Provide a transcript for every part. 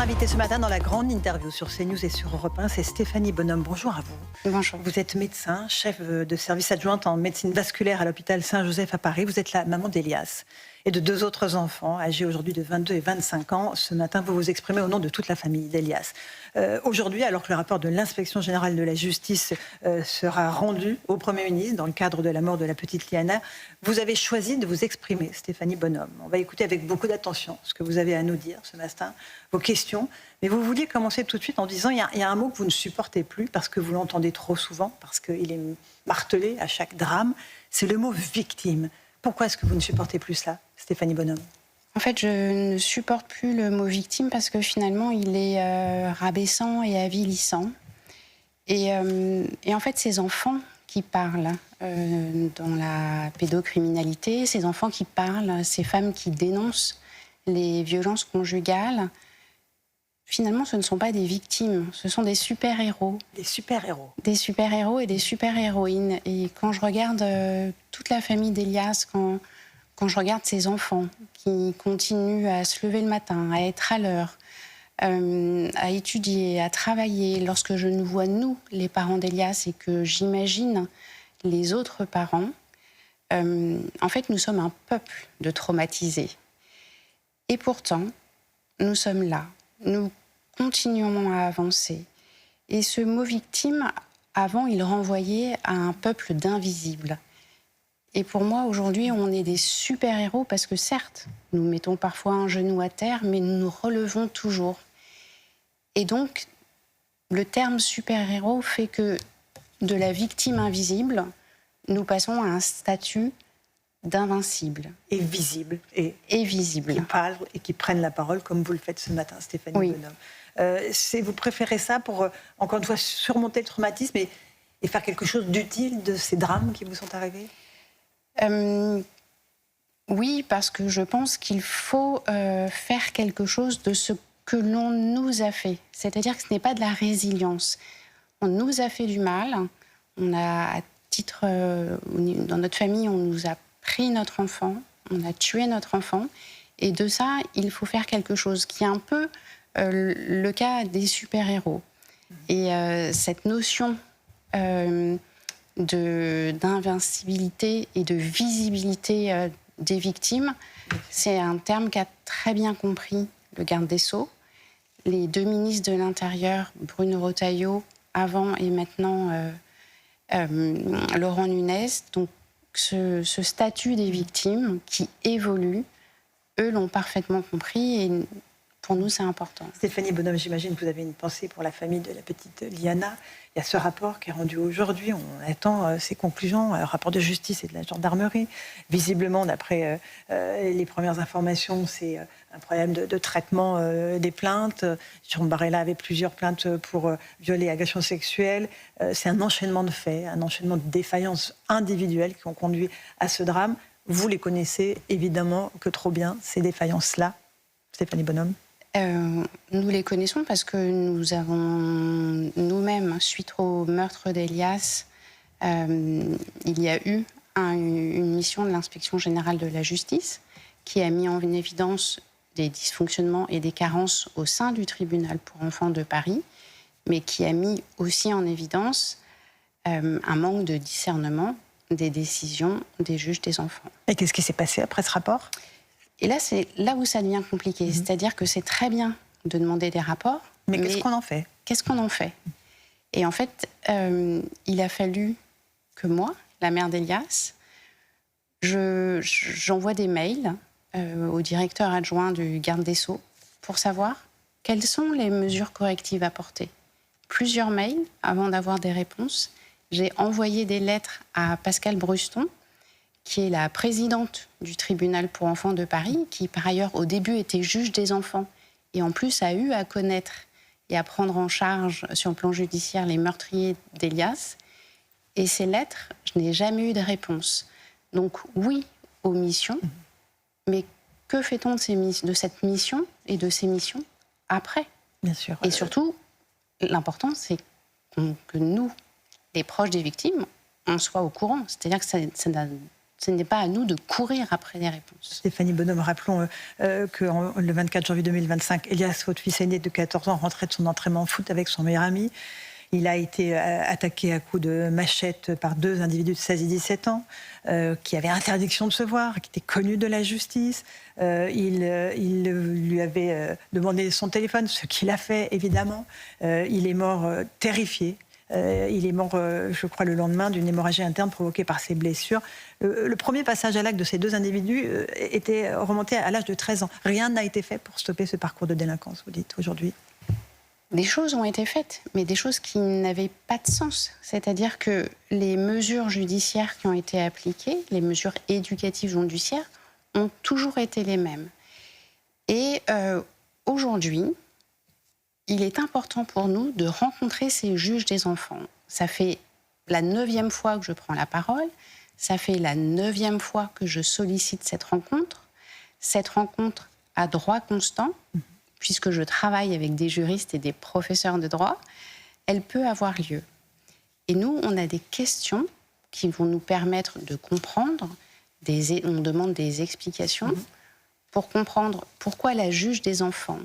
invitée ce matin dans la grande interview sur CNews et sur Europe 1, c'est Stéphanie Bonhomme. Bonjour à vous. Bonjour. Vous êtes médecin, chef de service adjointe en médecine vasculaire à l'hôpital Saint-Joseph à Paris. Vous êtes la maman d'Elias et de 2 autres enfants âgés aujourd'hui de 22 et 25 ans. Ce matin, vous vous exprimez au nom de toute la famille d'Elias. Aujourd'hui, alors que le rapport de l'inspection générale de la justice sera rendu au Premier ministre dans le cadre de la mort de la petite Liana, vous avez choisi de vous exprimer, Stéphanie Bonhomme. On va écouter avec beaucoup d'attention ce que vous avez à nous dire ce matin, vos questions. Mais vous vouliez commencer tout de suite en disant il y a un mot que vous ne supportez plus parce que vous l'entendez trop souvent, parce qu'il est martelé à chaque drame, c'est le mot victime. Pourquoi est-ce que vous ne supportez plus cela, Stéphanie Bonhomme ? En fait, je ne supporte plus le mot victime parce que finalement, il est rabaissant et avilissant. Et en fait, ces enfants qui parlent dans la pédocriminalité, ces enfants qui parlent, ces femmes qui dénoncent les violences conjugales, finalement, ce ne sont pas des victimes, ce sont des super-héros. Des super-héros. Des super-héros et des super-héroïnes. Et quand je regarde toute la famille d'Elias, quand je regarde ces enfants qui continuent à se lever le matin, à être à l'heure, à étudier, à travailler, lorsque je nous vois, nous, les parents d'Elias, et que j'imagine les autres parents, en fait, nous sommes un peuple de traumatisés. Et pourtant, nous sommes là. Nous continuons à avancer. Et ce mot victime, avant, il renvoyait à un peuple d'invisibles. Et pour moi, aujourd'hui, on est des super-héros parce que certes, nous mettons parfois un genou à terre, mais nous nous relevons toujours. Et donc, le terme super-héros fait que de la victime invisible, nous passons à un statut d'invincible. Et visible. Et visible. Qui parlent et qui prennent la parole, comme vous le faites ce matin, Stéphanie Bonhomme. Vous préférez ça pour, encore une fois, surmonter le traumatisme et faire quelque chose d'utile de ces drames qui vous sont arrivés ? Oui, parce que je pense qu'il faut faire quelque chose de ce que l'on nous a fait. C'est-à-dire que ce n'est pas de la résilience. On nous a fait du mal. On a, à titre, dans notre famille, on nous a pris notre enfant, on a tué notre enfant. Et de ça, il faut faire quelque chose, qui est un peu le cas des super-héros. Et cette notion d'invincibilité et de visibilité des victimes, c'est un terme qu'a très bien compris le garde des Sceaux. Les 2 ministres de l'Intérieur, Bruno Retailleau, avant et maintenant Laurent Nunez. Donc ce statut des victimes qui évolue, eux l'ont parfaitement compris et pour nous, c'est important. Stéphanie Bonhomme, j'imagine que vous avez une pensée pour la famille de la petite Liana. Il y a ce rapport qui est rendu aujourd'hui. On attend ses conclusions, un rapport de justice et de la gendarmerie. Visiblement, d'après les premières informations, c'est un problème de traitement des plaintes. Jérôme Barella avait plusieurs plaintes pour viol et agression sexuelle. C'est un enchaînement de faits, un enchaînement de défaillances individuelles qui ont conduit à ce drame. Vous les connaissez évidemment que trop bien, ces défaillances-là, Stéphanie Bonhomme. Nous les connaissons parce que nous avons nous-mêmes, suite au meurtre d'Elias, il y a eu une mission de l'inspection générale de la justice qui a mis en évidence des dysfonctionnements et des carences au sein du tribunal pour enfants de Paris, mais qui a mis aussi en évidence un manque de discernement des décisions des juges des enfants. Et qu'est-ce qui s'est passé après ce rapport ? Et là, c'est là où ça devient compliqué. C'est-à-dire que c'est très bien de demander des rapports. Mais qu'est-ce qu'on en fait ? Qu'est-ce qu'on en fait ? Et en fait, il a fallu que moi, la mère d'Elias, j'envoie des mails au directeur adjoint du garde des Sceaux pour savoir quelles sont les mesures correctives apportées. Plusieurs mails avant d'avoir des réponses. J'ai envoyé des lettres à Pascale Bruston, qui est la présidente du tribunal pour enfants de Paris, qui par ailleurs au début était juge des enfants et en plus a eu à connaître et à prendre en charge sur le plan judiciaire les meurtriers d'Elias. Et ces lettres, je n'ai jamais eu de réponse. Donc oui aux missions, mais que fait-on de cette mission et de ces missions après ? Bien sûr. Et surtout, l'important, c'est que nous, les proches des victimes, on soit au courant. C'est-à-dire que ça Ce n'est pas à nous de courir après des réponses. Stéphanie Bonhomme, rappelons que le 24 janvier 2025, Elias, votre fils aîné de 14 ans, rentrait de son entraînement en foot avec son meilleur ami. Il a été attaqué à coups de machette par 2 individus de 16 et 17 ans qui avaient interdiction de se voir, qui étaient connus de la justice. Il lui avait demandé son téléphone, ce qu'il a fait, évidemment. Il est mort terrifié. Il est mort, je crois, le lendemain d'une hémorragie interne provoquée par ses blessures. Le premier passage à l'acte de ces 2 individus était remonté à l'âge de 13 ans. Rien n'a été fait pour stopper ce parcours de délinquance, vous dites, aujourd'hui. Des choses ont été faites, mais des choses qui n'avaient pas de sens. C'est-à-dire que les mesures judiciaires qui ont été appliquées, les mesures éducatives judiciaires, ont toujours été les mêmes. Et aujourd'hui, il est important pour nous de rencontrer ces juges des enfants. Ça fait la 9e fois que je prends la parole, ça fait la 9e fois que je sollicite cette rencontre. Cette rencontre à droit constant, puisque je travaille avec des juristes et des professeurs de droit, elle peut avoir lieu. Et nous, on a des questions qui vont nous permettre de comprendre, on demande des explications pour comprendre pourquoi la juge des enfants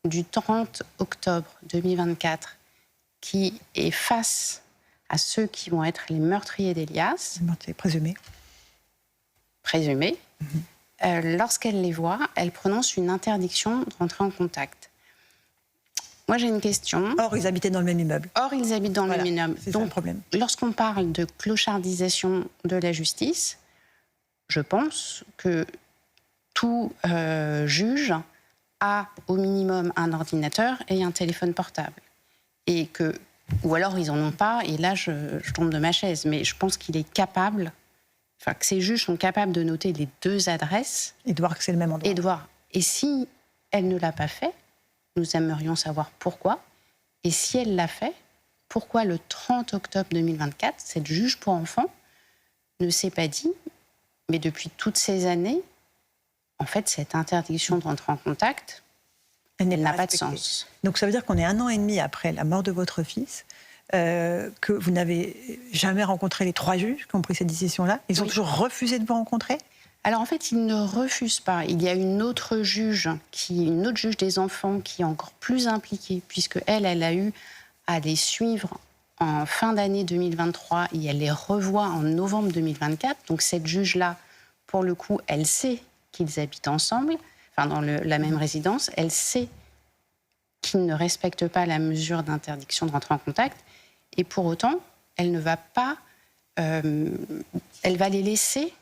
du 30 octobre 2024, qui est face à ceux qui vont être les meurtriers d'Elias, présumés, lorsqu'elle les voit, elle prononce une interdiction de rentrer en contact. Moi, j'ai une question. Or, ils habitaient dans le même immeuble. Or, ils habitent dans le même immeuble. C'est Donc, ça le problème. Lorsqu'on parle de clochardisation de la justice, je pense que tout juge a au minimum un ordinateur et un téléphone portable. Ou alors, ils n'en ont pas, et là, je tombe de ma chaise. Mais je pense qu'il est capable... Enfin, que ces juges sont capables de noter les 2 adresses. Et de voir que c'est le même endroit. Et si elle ne l'a pas fait, nous aimerions savoir pourquoi. Et si elle l'a fait, pourquoi le 30 octobre 2024, cette juge pour enfants ne s'est pas dit, mais depuis toutes ces années, en fait, cette interdiction de rentrer en contact, elle n'a pas de sens. Donc ça veut dire qu'on est 1 an et demi après la mort de votre fils, que vous n'avez jamais rencontré les 3 juges qui ont pris cette décision-là. Ils ont toujours refusé de vous rencontrer ? Alors en fait, ils ne refusent pas. Il y a une autre juge des enfants qui est encore plus impliquée, puisque elle a eu à les suivre en fin d'année 2023 et elle les revoit en novembre 2024. Donc cette juge-là, pour le coup, elle sait qu'ils habitent ensemble, enfin dans la même résidence. Elle sait qu'ils ne respectent pas la mesure d'interdiction de rentrer en contact. Et pour autant, elle ne va pas... elle va les laisser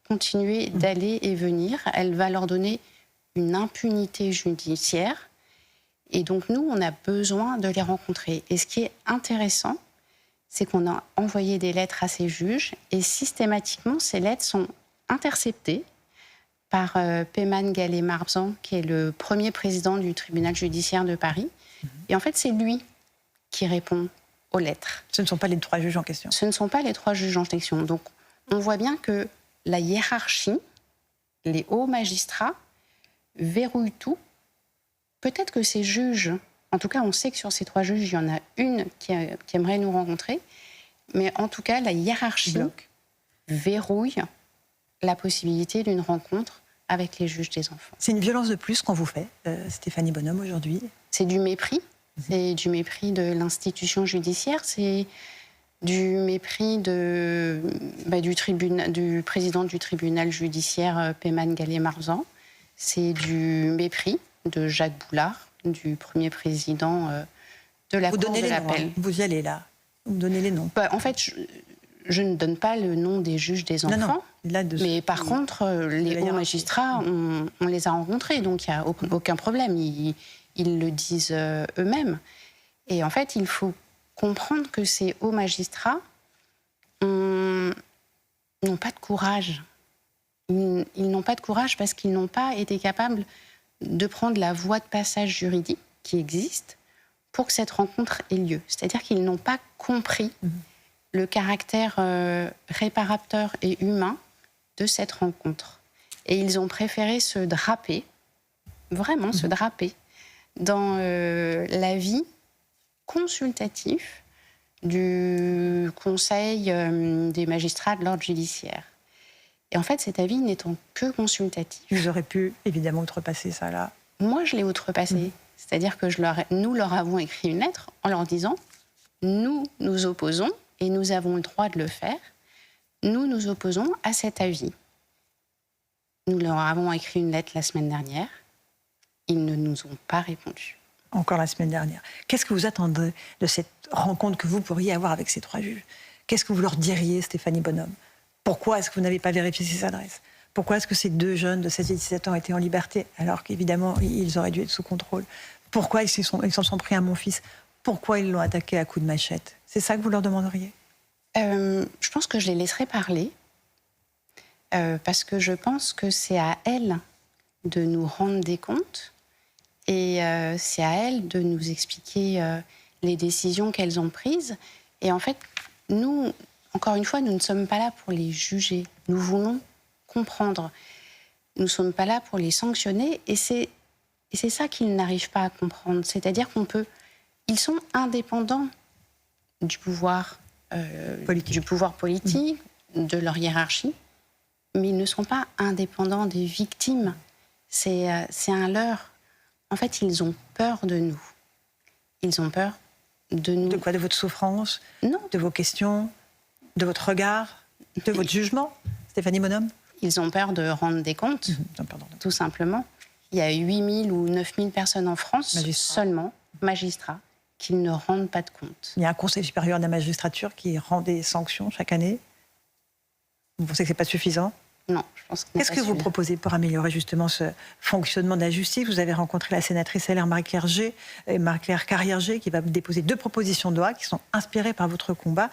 continuer d'aller et venir. Elle va leur donner une impunité judiciaire. Et donc, nous, on a besoin de les rencontrer. Et ce qui est intéressant, c'est qu'on a envoyé des lettres à ces juges et systématiquement, ces lettres sont interceptées par Peyman Gallé-Marzan, qui est le premier président du tribunal judiciaire de Paris. Et en fait, c'est lui qui répond aux lettres. Ce ne sont pas les 3 juges en question. Ce ne sont pas les 3 juges en question. Donc, on voit bien que la hiérarchie, les hauts magistrats, verrouillent tout. Peut-être que ces juges, en tout cas, on sait que sur ces 3 juges, il y en a une qui aimerait nous rencontrer, mais en tout cas, la hiérarchie verrouille la possibilité d'une rencontre avec les juges des enfants. C'est une violence de plus qu'on vous fait, Stéphanie Bonhomme, aujourd'hui. C'est du mépris. C'est du mépris de l'institution judiciaire, c'est du mépris du président du tribunal judiciaire, Peyman Gallé-Marzan. C'est du mépris de Jacques Boulard, du premier président de la Cour de l'appel. Vous y allez là, vous donnez les noms. En fait, je ne donne pas le nom des juges des enfants, non. Mais par contre, les hauts magistrats, on les a rencontrés, donc il n'y a aucun problème. Ils le disent eux-mêmes. Et en fait, il faut comprendre que ces hauts magistrats n'ont pas de courage. Ils n'ont pas de courage parce qu'ils n'ont pas été capables de prendre la voie de passage juridique qui existe pour que cette rencontre ait lieu. C'est-à-dire qu'ils n'ont pas compris le caractère réparateur et humain de cette rencontre. Et ils ont préféré se draper, vraiment se draper, dans l'avis consultatif du Conseil des magistrats de l'ordre judiciaire. Et en fait, cet avis n'étant que consultatif. Vous aurez pu évidemment outrepasser ça là. Moi, je l'ai outrepassé. C'est-à-dire que nous leur avons écrit une lettre en leur disant « Nous nous opposons, et nous avons le droit de le faire, nous nous opposons à cet avis ». Nous leur avons écrit une lettre la semaine dernière. Ils ne nous ont pas répondu. Encore la semaine dernière. Qu'est-ce que vous attendez de cette rencontre que vous pourriez avoir avec ces 3 juges? Qu'est-ce que vous leur diriez, Stéphanie Bonhomme? Pourquoi est-ce que vous n'avez pas vérifié ces adresses? Pourquoi est-ce que ces 2 jeunes de 16 et 17 ans étaient en liberté alors qu'évidemment, ils auraient dû être sous contrôle? Pourquoi ils s'en sont pris à mon fils? Pourquoi ils l'ont attaqué à coups de machette? C'est ça que vous leur demanderiez? Je pense que je les laisserai parler parce que je pense que c'est à elles de nous rendre des comptes et c'est à elles de nous expliquer les décisions qu'elles ont prises. Et en fait, nous, encore une fois, nous ne sommes pas là pour les juger. Nous voulons comprendre. Nous ne sommes pas là pour les sanctionner et c'est ça qu'ils n'arrivent pas à comprendre. C'est-à-dire ils sont indépendants du pouvoir politique, de leur hiérarchie, mais ils ne sont pas indépendants des victimes. C'est un leurre. En fait, ils ont peur de nous. Ils ont peur de nous. De quoi? De votre souffrance? Non. De vos questions? De votre regard? De votre jugement, Stéphanie Bonhomme? Ils ont peur de rendre des comptes, tout simplement. Il y a 8 000 ou 9 000 personnes en France, seulement, magistrats, qui ne rendent pas de compte. Il y a un Conseil supérieur de la magistrature qui rend des sanctions chaque année. Vous pensez que ce n'est pas suffisant? Non, je pense que Qu'est-ce que vous proposez pour améliorer justement ce fonctionnement de la justice? Vous avez rencontré la sénatrice LR Marie-Claire Carrère-Gé qui va déposer 2 propositions de loi qui sont inspirées par votre combat.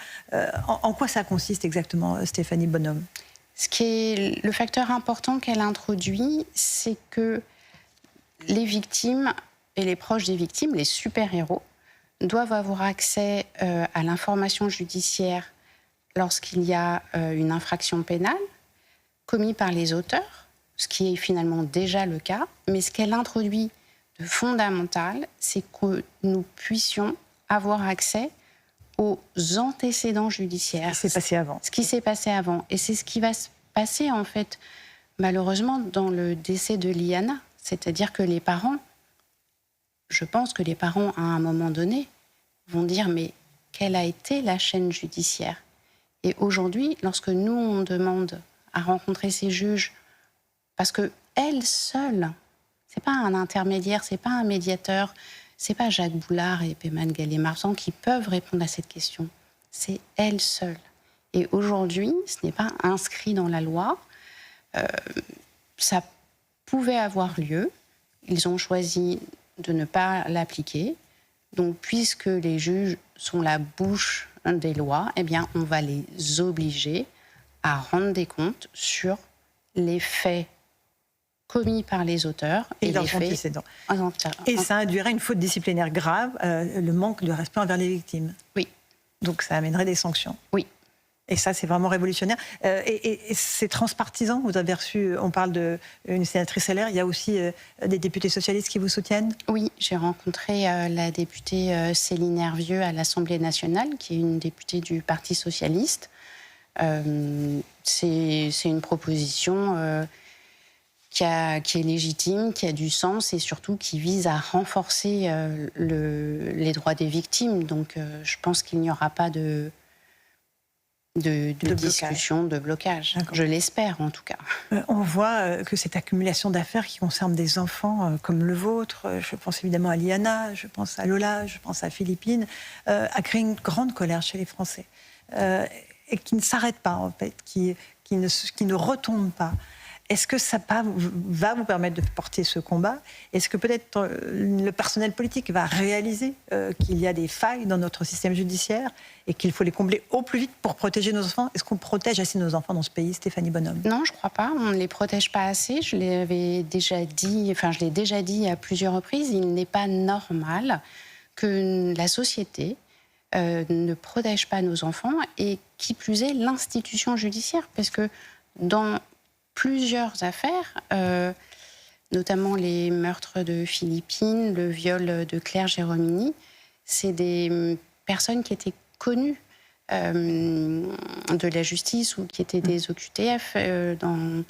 En quoi ça consiste exactement, Stéphanie Bonhomme? Ce qui est le facteur important qu'elle introduit, c'est que les victimes et les proches des victimes, les super-héros, doivent avoir accès à l'information judiciaire lorsqu'il y a une infraction pénale commise par les auteurs, ce qui est finalement déjà le cas. Mais ce qu'elle introduit de fondamental, c'est que nous puissions avoir accès aux antécédents judiciaires. Ce qui s'est passé avant. Ce qui s'est passé avant. Et c'est ce qui va se passer, en fait, malheureusement, dans le décès de Liana. C'est-à-dire que les parents, je pense que les parents, à un moment donné, vont dire « mais quelle a été la chaîne judiciaire ?» Et aujourd'hui, lorsque nous, on demande à rencontrer ces juges, parce qu'elles seules, c'est pas un intermédiaire, c'est pas un médiateur, c'est pas Jacques Boulard et Peyman Gallé-Marsan qui peuvent répondre à cette question. C'est elles seules. Et aujourd'hui, ce n'est pas inscrit dans la loi. Ça pouvait avoir lieu. Ils ont choisi de ne pas l'appliquer. Donc, puisque les juges sont la bouche des lois, eh bien, on va les obliger à rendre des comptes sur les faits commis par les auteurs et les faits antécédents. Et ça induirait une faute disciplinaire grave, le manque de respect envers les victimes. Oui. Donc ça amènerait des sanctions. Oui. Et ça, c'est vraiment révolutionnaire. Et c'est transpartisan. Vous avez reçu, on parle d'une sénatrice LR, il y a aussi des députés socialistes qui vous soutiennent? Oui, j'ai rencontré la députée Céline Hervieux à l'Assemblée nationale, qui est une députée du Parti socialiste. C'est une proposition qui est légitime, qui a du sens et surtout qui vise à renforcer les droits des victimes. Donc je pense qu'il n'y aura pas de discussion, de blocage. Je l'espère en tout cas. On voit que cette accumulation d'affaires qui concerne des enfants comme le vôtre, je pense évidemment à Liana, je pense à Lola, je pense à Philippine, a créé une grande colère chez les Français. Et qui ne s'arrête pas en fait, qui ne retombe pas. Est-ce que ça va vous permettre de porter ce combat? Est-ce que peut-être le personnel politique va réaliser qu'il y a des failles dans notre système judiciaire et qu'il faut les combler au plus vite pour protéger nos enfants? Est-ce qu'on protège assez nos enfants dans ce pays, Stéphanie Bonhomme? Non, je ne crois pas. On ne les protège pas assez. Je l'ai déjà dit à plusieurs reprises. Il n'est pas normal que la société ne protège pas nos enfants et qui plus est l'institution judiciaire. Parce que dans plusieurs affaires, notamment les meurtres de Philippine, le viol de Claire Géromini, c'est des personnes qui étaient connues de la justice ou qui étaient des OQTF dans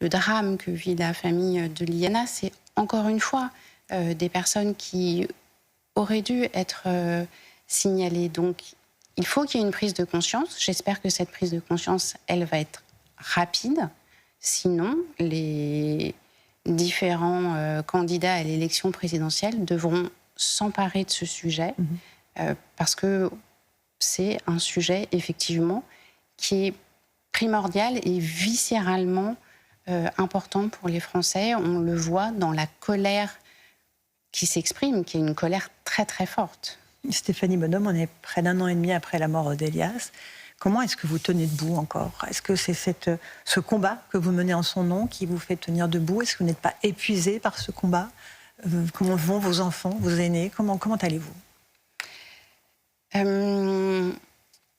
le drame que vit la famille de Liliana. C'est encore une fois des personnes qui auraient dû être signalées. Donc, il faut qu'il y ait une prise de conscience. J'espère que cette prise de conscience, elle va être rapide. Sinon, les différents candidats à l'élection présidentielle devront s'emparer de ce sujet parce que c'est un sujet, effectivement, qui est primordial et viscéralement important pour les Français. On le voit dans la colère qui s'exprime, qui est une colère très, très forte. Stéphanie Bonhomme, on est près d'1 an et demi après la mort d'Elias. Comment est-ce que vous tenez debout encore? Est-ce que c'est ce combat que vous menez en son nom qui vous fait tenir debout? Est-ce que vous n'êtes pas épuisé par ce combat? Comment vont vos enfants, vos aînés? Comment allez-vous?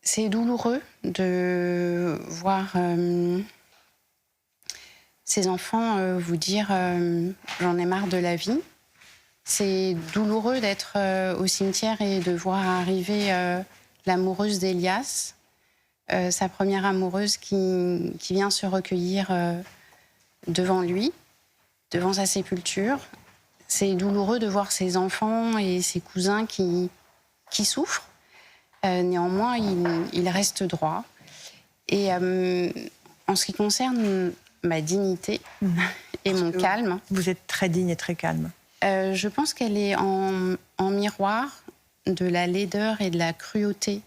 C'est douloureux de voir ces enfants vous dire j'en ai marre de la vie. C'est douloureux d'être au cimetière et de voir arriver l'amoureuse d'Elias, sa première amoureuse qui vient se recueillir devant lui, devant sa sépulture. C'est douloureux de voir ses enfants et ses cousins qui souffrent. Néanmoins, il reste droit. Et en ce qui concerne ma dignité et mon calme... Vous êtes très digne et très calme. Je pense qu'elle est en miroir de la laideur et de la cruauté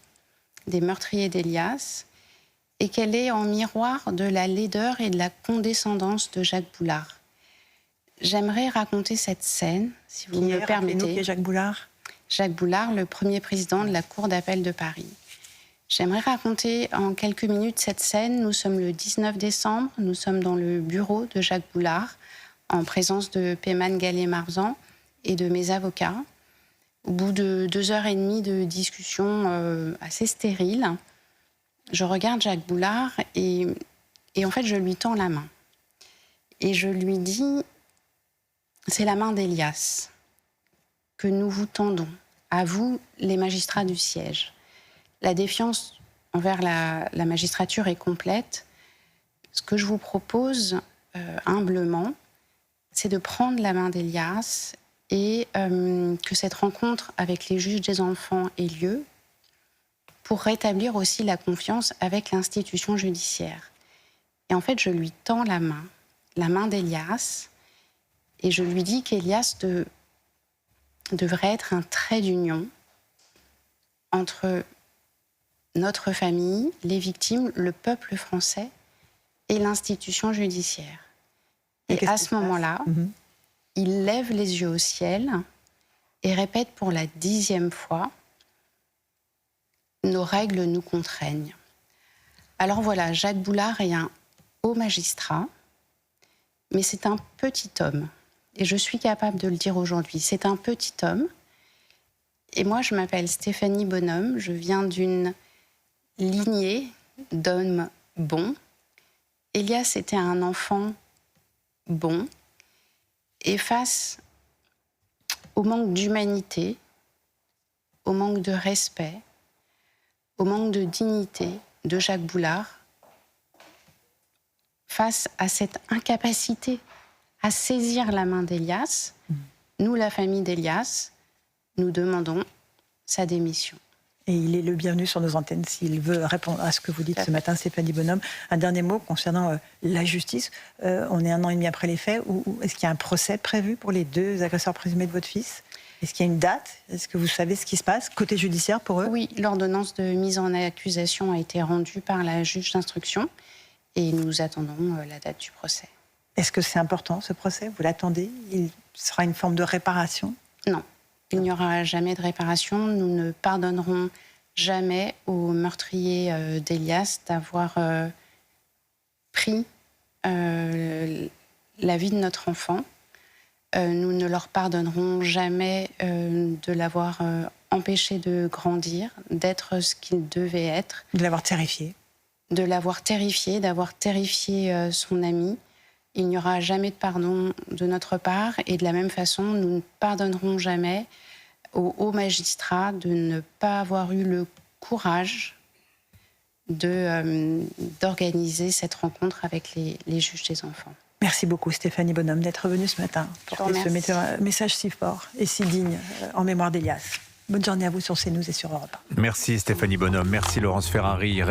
des meurtriers d'Elias et qu'elle est en miroir de la laideur et de la condescendance de Jacques Boulard. J'aimerais raconter cette scène, si vous me permettez. Qui est Jacques Boulard? Jacques Boulard, le premier président de la Cour d'appel de Paris. J'aimerais raconter en quelques minutes cette scène. Nous sommes le 19 décembre, nous sommes dans le bureau de Jacques Boulard, en présence de Peyman Gallé-Marzan et de mes avocats. Au bout de 2h30 de discussion assez stérile, je regarde Jacques Boulard et en fait, je lui tends la main. Et je lui dis, c'est la main d'Elias que nous vous tendons, à vous, les magistrats du siège. La défiance envers la magistrature est complète. Ce que je vous propose, humblement, c'est de prendre la main d'Elias et que cette rencontre avec les juges des enfants ait lieu pour rétablir aussi la confiance avec l'institution judiciaire. Et en fait, je lui tends la main d'Elias, et je lui dis qu'Elias devrait être un trait d'union entre notre famille, les victimes, le peuple français et l'institution judiciaire. Et à ce moment-là, il lève les yeux au ciel et répète pour la 10e fois « Nos règles nous contraignent ». Alors voilà, Jacques Boulard est un haut magistrat, mais c'est un petit homme. Et je suis capable de le dire aujourd'hui. C'est un petit homme. Et moi, je m'appelle Stéphanie Bonhomme. Je viens d'une lignée d'hommes bons. Elias était un enfant bon. Et face au manque d'humanité, au manque de respect, au manque de dignité de Jacques Boulard, face à cette incapacité à saisir la main d'Elias, nous, la famille d'Elias, nous demandons sa démission. Et il est le bienvenu sur nos antennes s'il veut répondre à ce que vous dites ce matin, Stéphanie Bonhomme. Un dernier mot concernant la justice. On est 1 an et demi après les faits. Est-ce qu'il y a un procès prévu pour les 2 agresseurs présumés de votre fils? Est-ce qu'il y a une date? Est-ce que vous savez ce qui se passe côté judiciaire pour eux? Oui, l'ordonnance de mise en accusation a été rendue par la juge d'instruction et nous attendons la date du procès. Est-ce que c'est important, ce procès? Vous l'attendez? Il sera une forme de réparation? Non, il n'y aura jamais de réparation. Nous ne pardonnerons jamais aux meurtriers d'Elias d'avoir pris la vie de notre enfant. Nous ne leur pardonnerons jamais de l'avoir empêché de grandir, d'être ce qu'il devait être. De l'avoir terrifié. De l'avoir terrifié, d'avoir terrifié son ami. Il n'y aura jamais de pardon de notre part. Et de la même façon, nous ne pardonnerons jamais aux hauts magistrats de ne pas avoir eu le courage d'organiser cette rencontre avec les juges des enfants. Merci beaucoup Stéphanie Bonhomme d'être venue ce matin pour ce message si fort et si digne en mémoire d'Elias. Bonne journée à vous sur CNews et sur Europe 1. Merci Stéphanie Bonhomme, merci Laurence Ferrari.